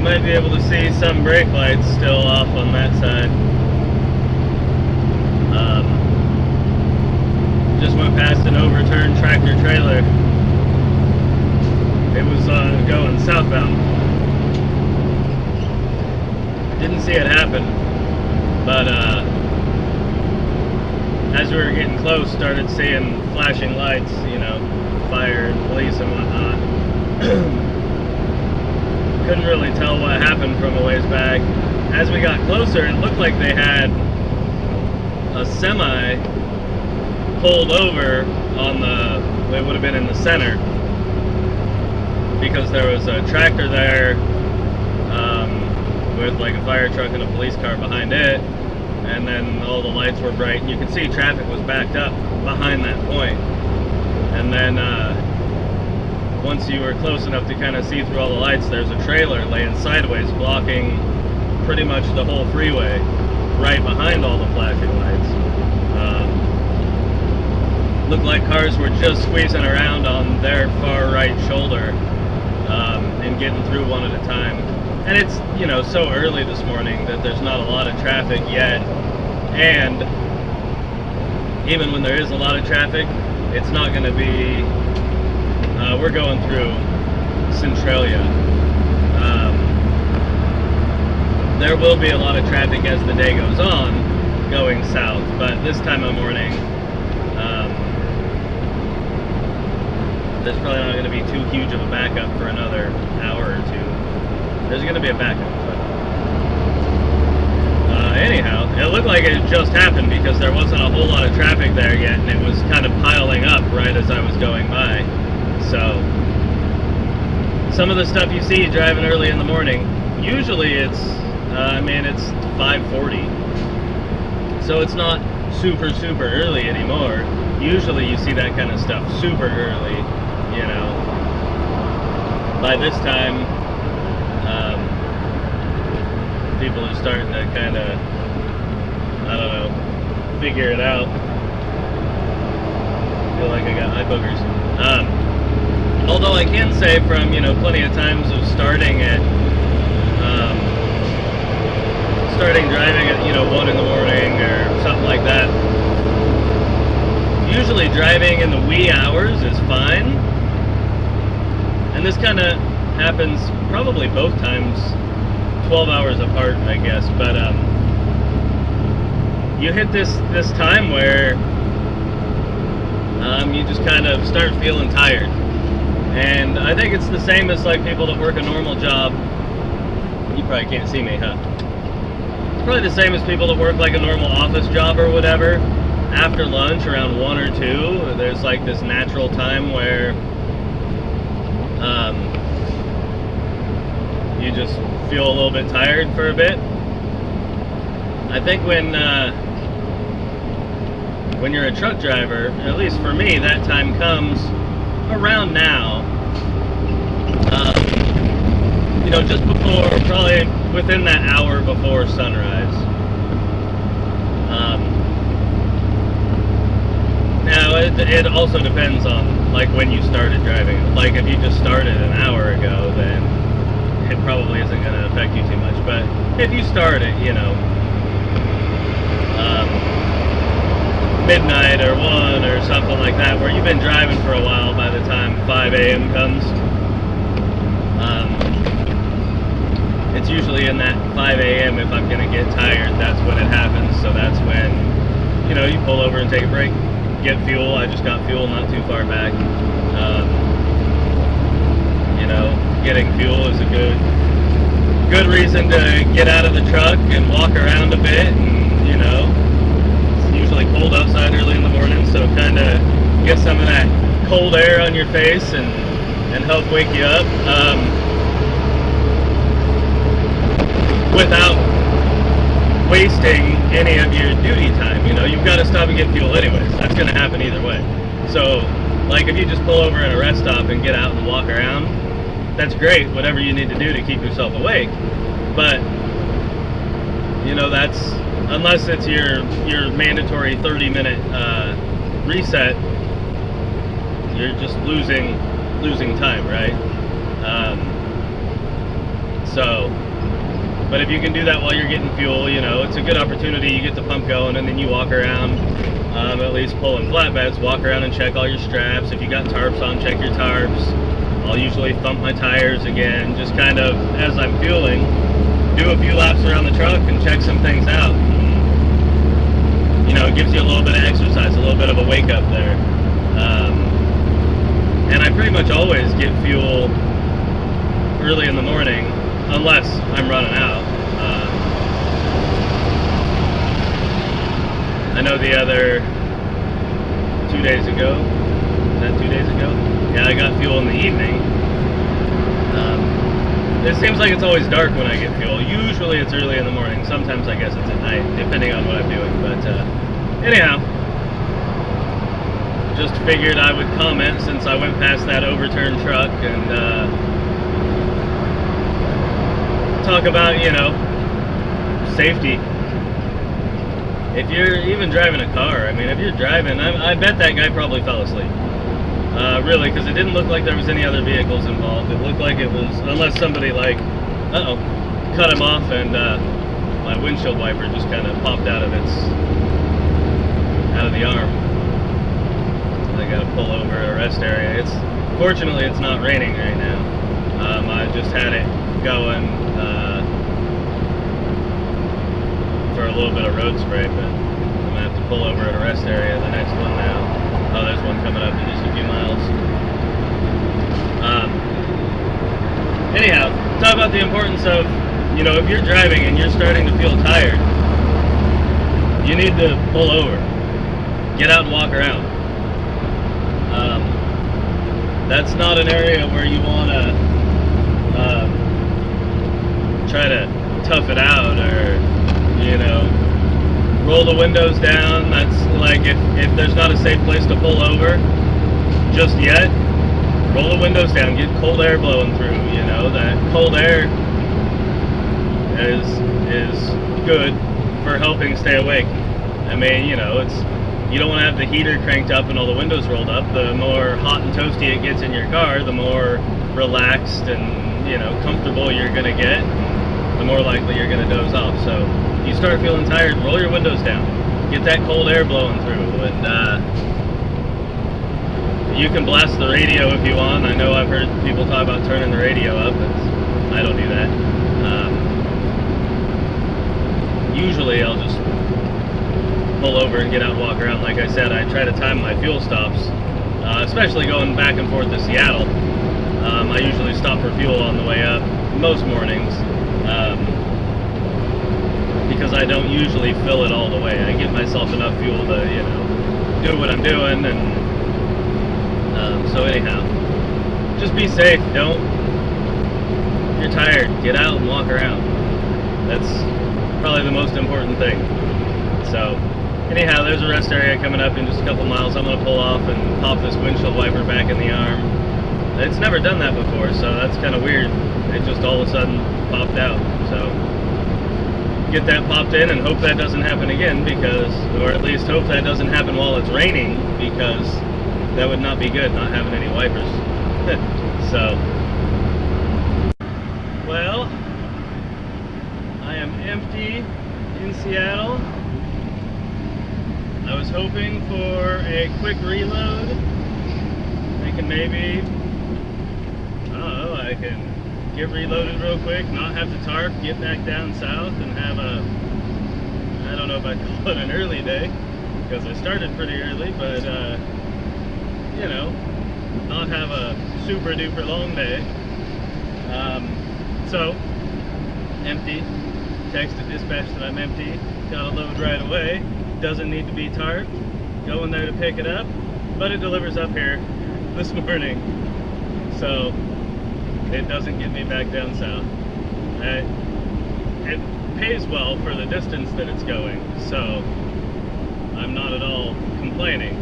might be able to see some brake lights still off on that side. Just went past an overturned tractor trailer. It was going southbound. Didn't see it happen, but as we were getting close, started seeing flashing lights, you know, fire and police and whatnot. Couldn't really tell what happened from a ways back. As we got closer, it looked like they had a semi pulled over on the, it would have been in the center, because there was a tractor there with like a fire truck and a police car behind it, and then all the lights were bright, and you could see traffic was backed up behind that point. And then once you were close enough to kind of see through all the lights, there's a trailer laying sideways, blocking pretty much the whole freeway, right behind all the flashing lights. Looked like cars were just squeezing around on their far right shoulder and getting through one at a time. And it's, you know, so early this morning that there's not a lot of traffic yet. And even when there is a lot of traffic, it's not going to be, we're going through Centralia. There will be a lot of traffic as the day goes on going south, but this time of morning, there's probably not going to be too huge of a backup for another hour or two. There's going to be a backup, but anyhow, it looked like it just happened because there wasn't a whole lot of traffic there yet, and it was kind of piling up right as I was going by. So some of the stuff you see driving early in the morning, usually it's, I mean, it's 5:40, so it's not super early anymore. Usually you see that kind of stuff super early, you know. By this time, people are starting to kind of, I don't know, figure it out. I feel like I got eye boogers. Although I can say from, you know, plenty of times of starting driving at, you know, 1 in the morning or something like that. Usually driving in the wee hours is fine. And this kind of happens probably both times, 12 hours apart, I guess. But you hit this time where you just kind of start feeling tired. And I think it's the same as like people that work a normal job. You probably can't see me, huh? It's probably the same as people that work like a normal office job or whatever. After lunch, around 1 or 2, there's like this natural time where you just feel a little bit tired for a bit. I think when you're a truck driver, at least for me, that time comes around now. You know, just before, probably within that hour before sunrise. Now, it also depends on, like, when you started driving. Like, if you just started an hour ago, then it probably isn't going to affect you too much. But if you start at, you know, midnight or 1 or something like that, where you've been driving for a while by the time 5 a.m. comes, it's usually in that 5 a.m. if I'm going to get tired, that's when it happens. So that's when, you know, you pull over and take a break, get fuel. I just got fuel not too far back. You know, getting fuel is a good reason to get out of the truck and walk around a bit. And, you know, it's usually cold outside early in the morning, so kind of get some of that cold air on your face and help wake you up. Without wasting any of your duty time. You know, you've got to stop and get fuel anyways. That's going to happen either way. So, like, if you just pull over at a rest stop and get out and walk around, that's great, whatever you need to do to keep yourself awake. But, you know, that's, unless it's your mandatory 30-minute reset, you're just losing time, right? So, but if you can do that while you're getting fuel, you know, it's a good opportunity. You get the pump going, and then you walk around, at least pulling flatbeds, walk around and check all your straps. If you got tarps on, check your tarps. I'll usually thump my tires again, just kind of, as I'm fueling, do a few laps around the truck and check some things out. You know, it gives you a little bit of exercise, a little bit of a wake up there. And I pretty much always get fuel early in the morning, unless I'm running out. I know the other 2 days ago, is that 2 days ago? Yeah, I got fuel in the evening. It seems like it's always dark when I get fuel. Usually it's early in the morning. Sometimes I guess it's at night, depending on what I'm doing. But anyhow, just figured I would comment since I went past that overturned truck and talk about, you know, safety. If you're even driving a car, I mean, if you're driving, I bet that guy probably fell asleep. Really, because it didn't look like there was any other vehicles involved. It looked like it was, unless somebody like, cut him off and my windshield wiper just kind of popped out of the arm. I gotta pull over at a rest area. Fortunately, it's not raining right now. I just had it going for a little bit of road spray, but I'm gonna have to pull over at a rest area, the next one now. Oh, there's one coming up in just a few miles. Anyhow, talk about the importance of, you know, if you're driving and you're starting to feel tired, you need to pull over. Get out and walk around. That's not an area where you want to try to tough it out or, you know, roll the windows down. That's like if there's not a safe place to pull over just yet, roll the windows down, get cold air blowing through. You know, that cold air is good for helping stay awake. I mean, you know, you don't want to have the heater cranked up and all the windows rolled up. The more hot and toasty it gets in your car, the more relaxed and, you know, comfortable you're going to get, the more likely you're going to doze off. So you start feeling tired, roll your windows down, get that cold air blowing through, and you can blast the radio if you want. I know I've heard people talk about turning the radio up. I don't do that. Usually I'll just pull over and get out and walk around. Like I said, I try to time my fuel stops, especially going back and forth to Seattle. I usually stop for fuel on the way up most mornings. Because I don't usually fill it all the way. I give myself enough fuel to, you know, do what I'm doing, and so anyhow, just be safe. If you're tired, get out and walk around. That's probably the most important thing. So anyhow, there's a rest area coming up in just a couple miles. I'm going to pull off and pop this windshield wiper back in the arm. It's never done that before, so that's kind of weird. It just all of a sudden popped out. So get that popped in and hope that doesn't happen again, because, or at least hope that doesn't happen while it's raining, because that would not be good, not having any wipers. So, well, I am empty in Seattle. I was hoping for a quick reload. Thinking maybe, I don't know, I can get reloaded real quick, not have to tarp, get back down south, and have I don't know if I'd call it an early day, because I started pretty early, but, you know, not have a super duper long day. So, empty, texted dispatch that I'm empty, got a load right away, doesn't need to be tarped, going there to pick it up, but it delivers up here this morning, so it doesn't get me back down south. It pays well for the distance that it's going, so I'm not at all complaining.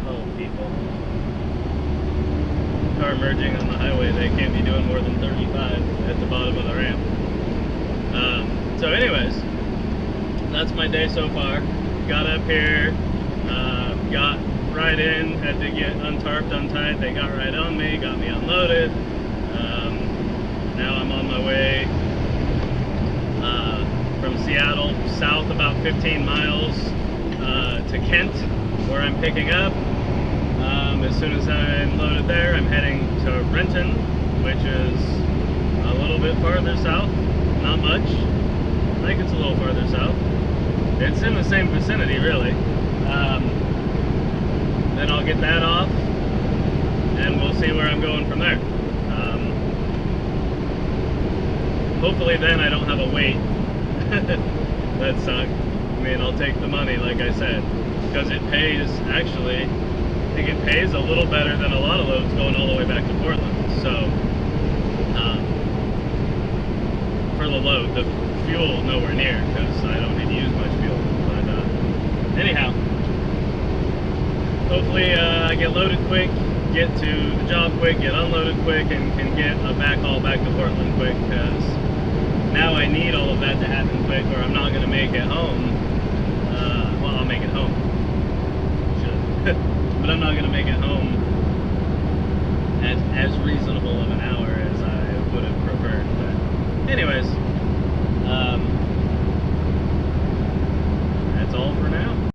Oh, people. Car merging on the highway, they can't be doing more than 35 at the bottom of the ramp. So anyways, that's my day so far. Got up here, got right in, had to get untarped, untied. They got right on me, got me on unloaded. Now I'm on my way from Seattle south about 15 miles to Kent, where I'm picking up. As soon as I'm loaded there, I'm heading to Renton, which is a little bit farther south. Not much. I think it's a little farther south. It's in the same vicinity, really. Then I'll get that off, and we'll see where I'm going from there. Hopefully then I don't have a wait. That sucks. I mean, I'll take the money, like I said, because it pays, actually, I think it pays a little better than a lot of loads going all the way back to Portland. So, for the load, the fuel nowhere near, because I don't need to use much fuel. But anyhow, hopefully I get loaded quick, get to the job quick, get unloaded quick, and can get a backhaul back to Portland quick, because now I need all of that to happen quick, or I'm not going to make it home. Well, I'll make it home. Should. But I'm not going to make it home as reasonable of an hour as I would have preferred. But anyways, that's all for now.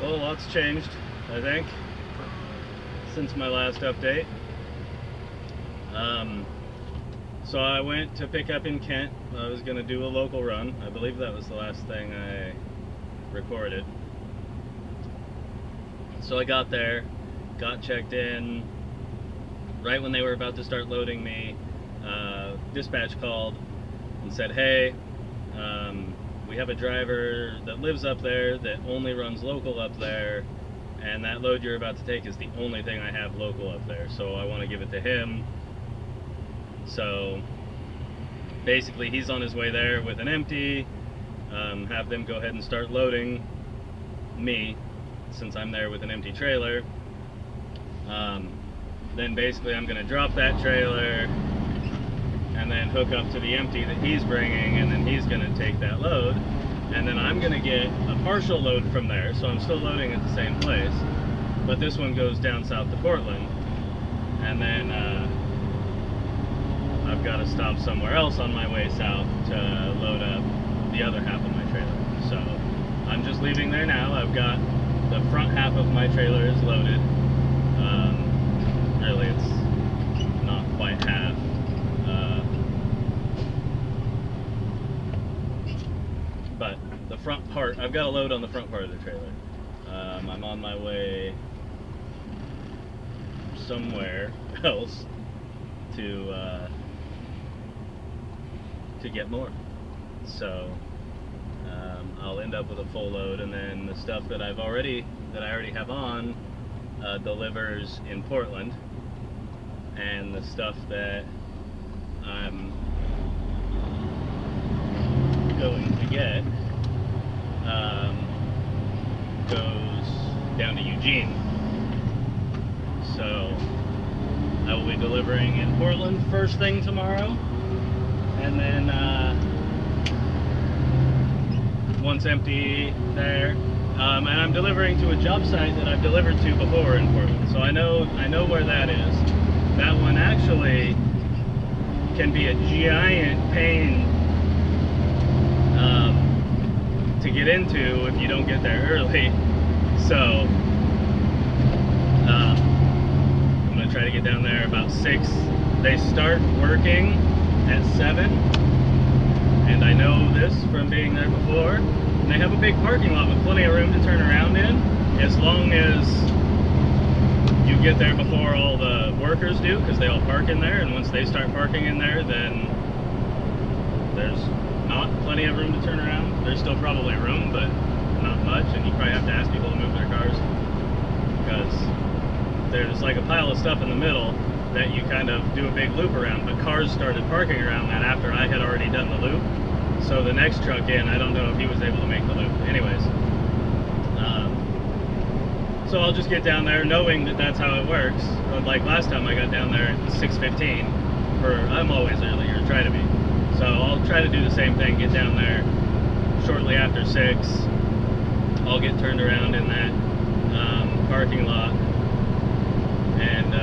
Well, lots changed, I think, since my last update. So I went to pick up in Kent. I was going to do a local run. I believe that was the last thing I recorded. So I got there, got checked in. Right when they were about to start loading me, dispatch called and said, hey, we have a driver that lives up there that only runs local up there, and that load you're about to take is the only thing I have local up there, so I want to give it to him. So basically he's on his way there with an empty. Have them go ahead and start loading me, since I'm there with an empty trailer. Then basically I'm going to drop that trailer and then hook up to the empty that he's bringing, and then he's going to take that load, and then I'm going to get a partial load from there, so I'm still loading at the same place, but this one goes down south to Portland, and then I've got to stop somewhere else on my way south to load up the other half of my trailer. So I'm just leaving there now. I've got the front half of my trailer is loaded. Really, it's not quite half. But the front part, I've got a load on the front part of the trailer. I'm on my way somewhere else to get more. So I'll end up with a full load, and then the stuff that I already have on delivers in Portland, and the stuff that I'm going to get goes down to Eugene. So I will be delivering in Portland first thing tomorrow, and then once empty there, and I'm delivering to a job site that I've delivered to before in Portland, so I know where that is. That one actually can be a giant pain to get into if you don't get there early. So I'm gonna try to get down there about 6. They start working at 7, and I know this from being there before. And they have a big parking lot with plenty of room to turn around in, as long as you get there before all the workers do, because they all park in there, and once they start parking in there, then there's not plenty of room to turn around. There's still probably room, but not much, and you probably have to ask people to move their cars, because there's like a pile of stuff in the middle that you kind of do a big loop around, but cars started parking around that after I had already done the loop. So the next truck in, I don't know if he was able to make the loop. Anyways, so I'll just get down there knowing that that's how it works. But like last time I got down there at 6:15, I'm always early, or try to be. So I'll try to do the same thing, get down there shortly after 6. I'll get turned around in that parking lot, and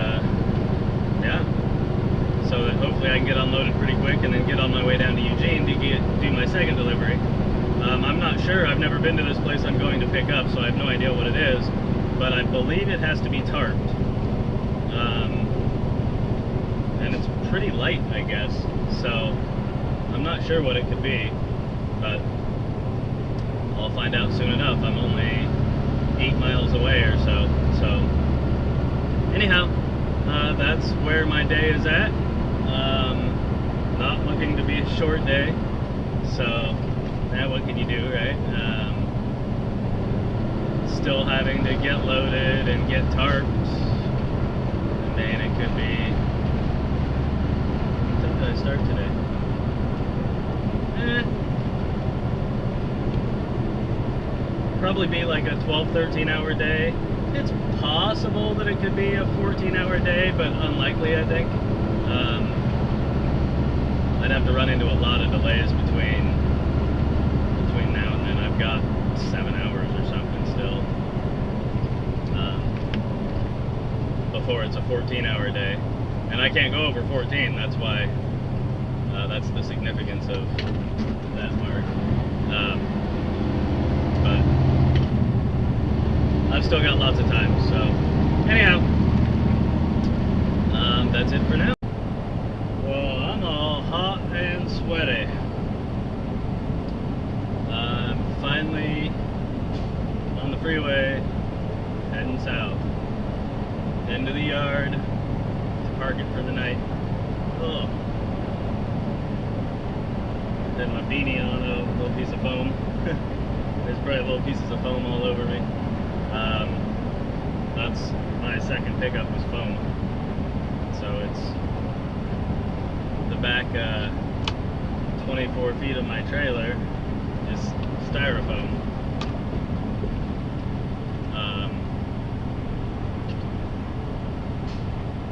hopefully I can get unloaded pretty quick and then get on my way down to Eugene to do my second delivery. I'm not sure. I've never been to this place I'm going to pick up, so I have no idea what it is. But I believe it has to be tarped. And it's pretty light, I guess. So I'm not sure what it could be, but I'll find out soon enough. I'm only 8 miles away or so. So anyhow, that's where my day is at. Not looking to be a short day. So, what can you do, right? Still having to get loaded and get tarped. I mean, it could be... What time did I start today? Probably be like a 12-13 hour day. It's possible that it could be a 14-hour day, but unlikely, I think. I'd have to run into a lot of delays between now and then. I've got 7 hours or something still before it's a 14-hour day, and I can't go over 14. That's why. That's the significance of that mark. But I've still got lots of time. So anyhow, that's it for now. Well, I'm all hot and sweaty. I'm finally on the freeway, heading south. Into the yard, to park it for the night. Ugh. Then my beanie on a little piece of foam. There's probably little pieces of foam all over me. That's my second pickup was foam. So it's the back 24 feet of my trailer is styrofoam.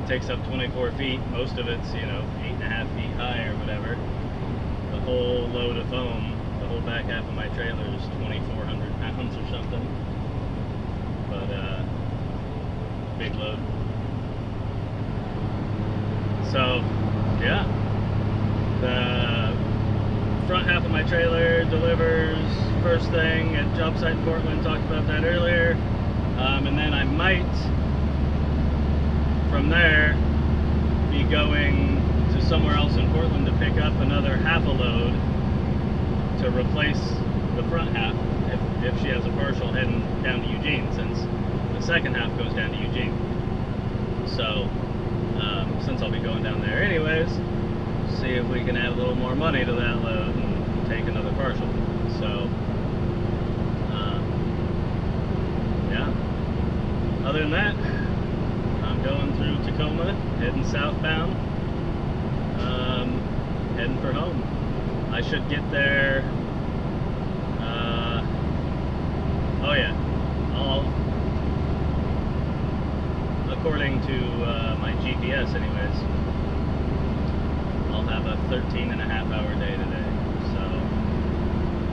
It takes up 24 feet. Most of it's, 8.5 feet high or whatever. The whole load of foam, the whole back half of my trailer is 2,400 pounds or something. But big load. So yeah, the front half of my trailer delivers first thing at job site in Portland. Talked about that earlier. And then I might from there be going to somewhere else in Portland to pick up another half a load to replace the front half if she has a partial heading down to Eugene, since the second half goes down to Eugene. So since I'll be going down there anyways, see if we can add a little more money to that load and take another partial. So yeah, other than that, I'm going through Tacoma, heading southbound, heading for home. I should get there, oh yeah, according to my GPS anyways, I'll have a 13.5-hour day today, so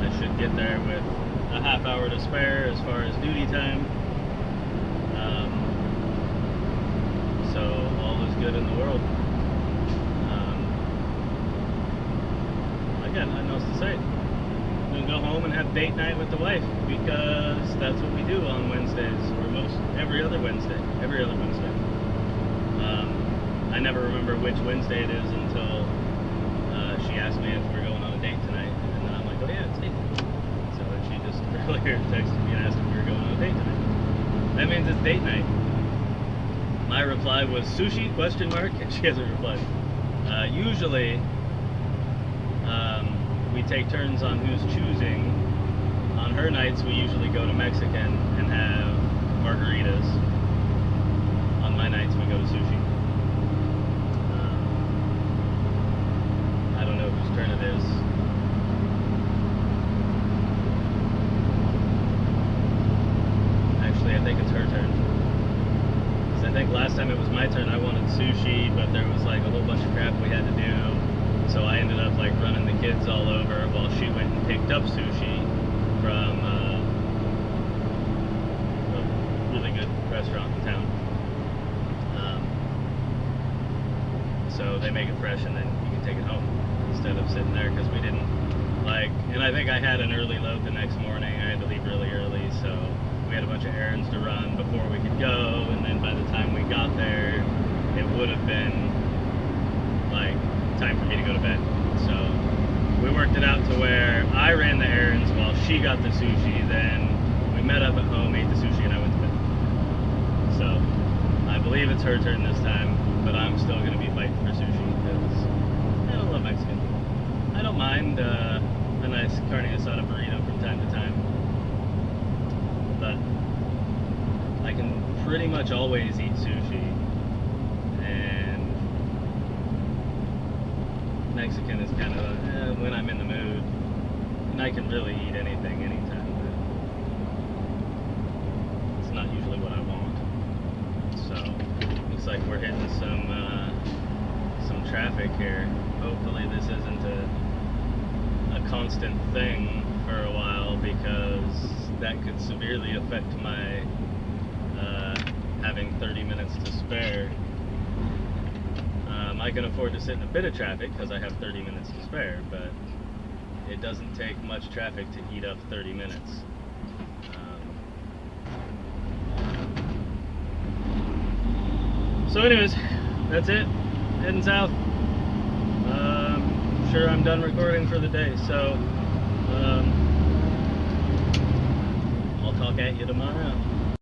I should get there with a half hour to spare as far as duty time. So all is good in the world. I got nothing else to say. I'm gonna go home and have date night with the wife, because that's what we do on Wednesdays, or every other Wednesday. I never remember which Wednesday it is until she asked me if we're going on a date tonight, and then I'm like, oh yeah, it's date night. So then she just earlier texted me and asked if we were going on a date tonight. That means it's date night. My reply was sushi, ? And she hasn't replied. Usually, we take turns on who's choosing. On her nights, we usually go to Mexican and have margaritas. On my nights, we go to sushi. I don't know whose turn it is. Actually, I think it's her turn. I think last time it was my turn, I wanted sushi, but there was like a whole bunch of crap we had to do. So I ended up like running the kids all over while she went and picked up sushi from a really good restaurant in town. So so they make it fresh and then you can take it home instead of sitting there, because we didn't like, and I think I had an early load the next morning. I had to leave really early, so we had a bunch of errands to run before we could go, and then by the time we got there, it would have been like time for me to go to bed. So we worked it out to where I ran the errands while she got the sushi, then we met up at home, ate the sushi, and I went to bed. So I believe it's her turn this time, but I'm still going to be fighting for sushi because I love Mexican. I don't mind a nice carne asada burrito from time to time, but I can pretty much always eat sushi, and Mexican is kind of when I'm in the mood, and I can really eat anything anytime, but it's not usually what I want. So looks like we're hitting some traffic here. Hopefully this isn't a constant thing for a while, because that could severely affect my having 30 minutes to spare. I can afford to sit in a bit of traffic because I have 30 minutes to spare, but it doesn't take much traffic to eat up 30 minutes. So anyways, that's it. Heading south. Sure, I'm done recording for the day, so I'll talk at you tomorrow.